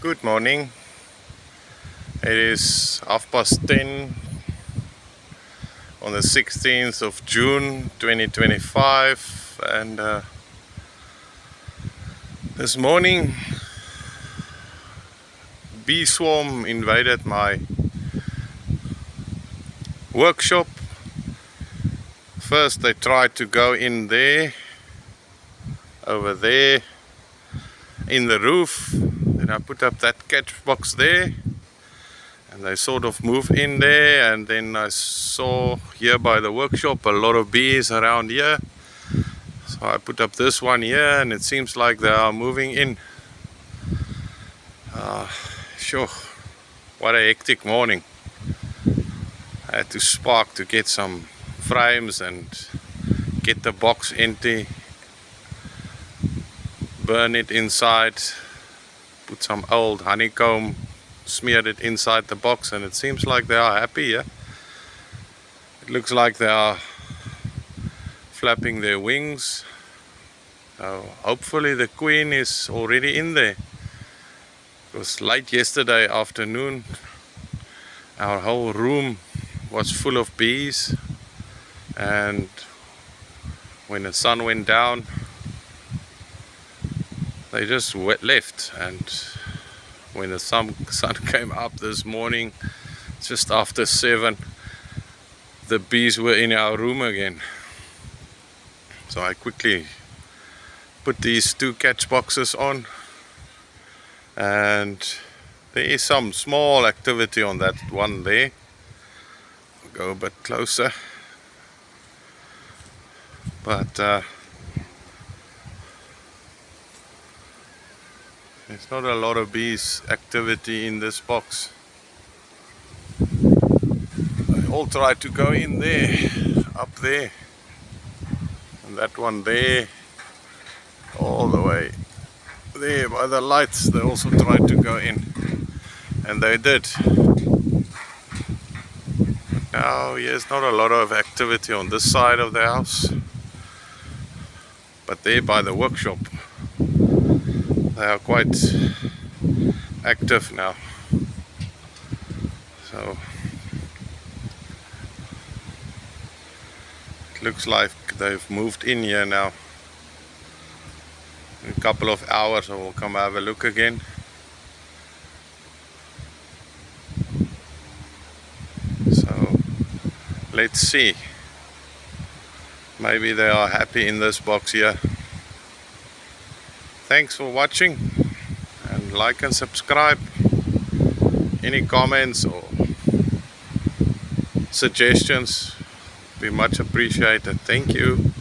Good morning. It is 10:30 on the 16th of June 2025, and this morning bee swarm invaded my workshop. First they tried to go in there, over there in the roof. Then I put up that catch box there and they sort of moved in there, and then I saw here by the workshop a lot of bees around here, so I put up this one here, and it seems like they are moving in. Sure, what a hectic morning. I had to spark to get some frames and get the box empty, burn it inside, put some old honeycomb, smeared it inside the box, and it seems like they are happy here. It looks like they are flapping their wings. So hopefully the queen is already in there. It was late yesterday afternoon. Our whole room was full of bees, and when the sun went down they just left, and when the sun came up this morning just after 7, the bees were in our room again. So I quickly put these 2 catch boxes on, and there is some small activity on that one there. I'll go a bit closer, but there's not a lot of bees activity in this box. They all try to go in there, up there, and that one there, all the way there by the lights, they also tried to go in, and they did. But now there's not a lot of activity on this side of the house, but there by the workshop they are quite active now. So it looks like they've moved in here now. In a couple of hours I will come have a look again. So let's see. Maybe they are happy in this box here. Thanks for watching, and like and subscribe. Any comments or suggestions be much appreciated. Thank you.